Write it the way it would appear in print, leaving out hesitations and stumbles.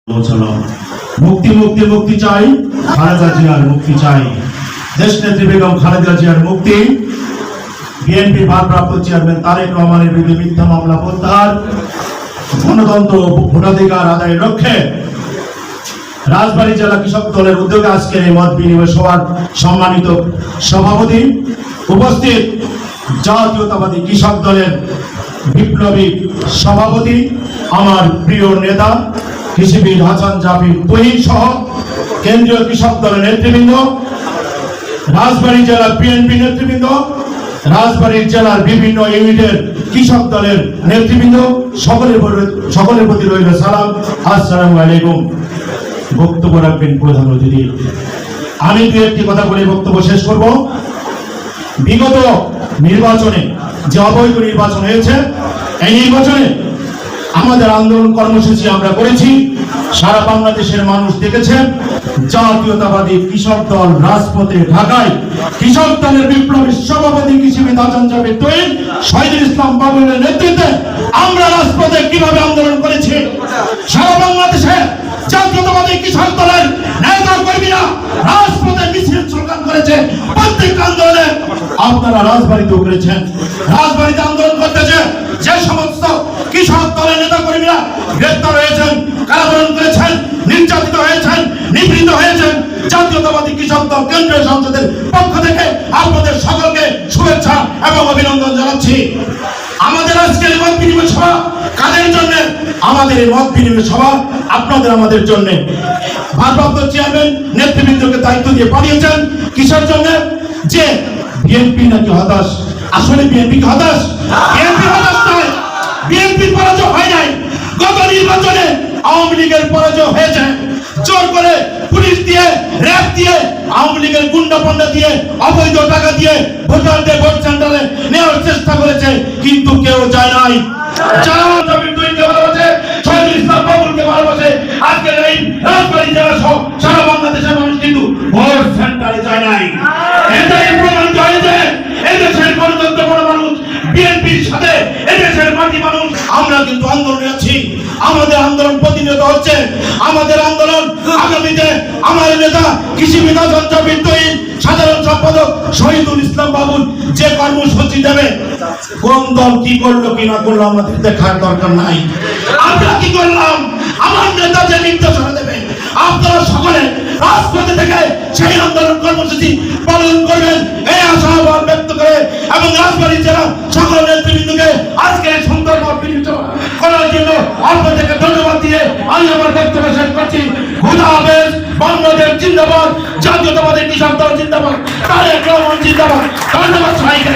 মুক্তি মুক্তি মুক্তি চাই, খালেদা জিয়ার মুক্তি চাই। দেশনেত্রী বেগম খালেদা জিয়ার মুক্তি, বিএনপি ভারপ্রাপ্ত চেয়ারম্যান তারেক রহমানের বিরুদ্ধে মিথ্যা মামলা প্রত্যাহার, গণতন্ত্র ভোটাধিকার আদায়ের লক্ষ্যে রাজবাড়ী জেলা কৃষক দলের উদ্যোগে আজকের এই মত বিনিময় সভার সম্মানিত সভাপতি, উপস্থিত জাতীয়তাবাদী কৃষক দলের বিপ্লবী সভাপতি, আমার প্রিয় নেতা কৃষিবিদ হাসান জাবির তহিদ সহ কেন্দ্রীয় কৃষক দলের নেতৃবৃন্দ, রাজবাড়ী জেলার বিএনপি নেতৃবৃন্দ, রাজবাড়ী জেলার বিভিন্ন ইউনিটের কৃষক দলের নেতৃবৃন্দ, সকলের প্রতি রইল সালাম, আসসালামু আলাইকুম। বক্তব্য রাখবেন প্রধান অতিথি। আমি দু একটি কথা বলে বক্তব্য শেষ করব। বিগত নির্বাচনে যে অবৈধ নির্বাচন হয়েছে, এই নির্বাচনে আমাদের আন্দোলন কর্মসূচি আমরা করেছি, সারা বাংলাদেশের মানুষ দেখেছে। জাতীয়তাবাদী কৃষক দল রাজপথে ঢাকায় কৃষক দলের বিপ্লবী সভাপতি কৃষিবিদ হাসান জাবির তহিদ, শহীদুল ইসলাম বাবুলের নেতৃত্বে আমরা রাজপথে কিভাবে আন্দোলন করেছি। সারা বাংলাদেশে জাতীয়তাবাদী কৃষক দলের নেতা কর্মীরা রাজপথে মিছিল স্লোগান করেছে। প্রত্যেক আন্দোলনে আপনারা রাজবাড়িতেও করেছেন। রাজবাড়িতে আন্দোলন করতেছে যে সমস্ত কৃষক দলের নেতা কর্মীরা গ্রেপ্তার হয়েছেন, কারাবরণ করেছেন, নির্যাতিত হয়েছেন, নিপীড়িত হয়েছেন, জাতীয়তাবাদী কৃষক দল কেন্দ্রীয় সংসদের পক্ষ থেকে আপনাদের সকলকে শুভেচ্ছা এবং অভিনন্দন জানাচ্ছি। আমাদের আজকের মত বিনিময় সভা কাদের জন্য? আমাদের এই মত বিনিময় সভা আপনাদের আমাদের জন্য। ভারপ্রাপ্ত চেয়ারম্যান নেতৃবৃন্দকে দায়িত্ব দিয়ে পাঠিয়েছেন কিসের জন্য? যে বিএনপি নাকি হতাশ। আসলে বিএনপি কি হতাশ? বিএনপি হতাশ নয়, বিএনপির পরাজয় হয় নাই। গত নির্বাচনে আওয়ামী লীগের পরাজয় হয়েছে। জোর করে পুলিশ দিয়ে, র্যাব দিয়ে, আওয়ামী লীগের গুন্ডা পান্ডা দিয়ে, অবৈধ টাকা দিয়ে ভোটারদের ভোট সেন্টারে নেওয়ার চেষ্টা করেছে, কিন্তু কেউ যায় নাই। যারা জাবির তহিদকে ভালোবাসে, শহীদুল ইসলাম বাবুলকে ভালোবাসে, আজকের এই রাজবাড়ী জেলা সহ সারা বাংলাদেশের মানুষ কিন্তু ভোট সেন্টারে যায় নাই। এটাই প্রমাণিত হয়েছে এদেশের গণতন্ত্র বড় মানুষ বিএনপির সাথে এদেশের মাটি মানুষ আমরা কিন্তু আন্দোলনে আছি। আমাদের আন্দোলন প্রতিনিয়ত হচ্ছে। আমাদের আন্দোলন আগামীতে আমার নেতা কৃষিবিদ হাসান জাবির তহিদ, সাধারণ সম্পাদক শহীদুল ইসলাম বাবুল যে কর্মসূচি দেবে, কোন দল কি করলো কি না করলো আমাদের দেখার দরকার নাই। আমরা কি করলাম, আমার নেতা যে নির্দেশনা দেবে আপনারা সকলে রাজপথে থেকে সেই আন্দোলন কর্মসূচি পালন করবেন, এই আশাবাদ ব্যক্ত করে এবং রাজবাড়ী জেলা সকল নেতৃবৃন্দকে আজকে সুন্দর করার জন্য আপনাদেরকে ধন্যবাদ দিয়ে আমি আমার বক্তব্য শেষ করছি। খুদা হাফেজ। বাংলাদেশ জিন্দাবাদ, জাতীয়তাবাদী কৃষক দল জিন্দাবাদ, তারেক রহমান জিন্দাবাদ। ধন্যবাদ সবাইকে।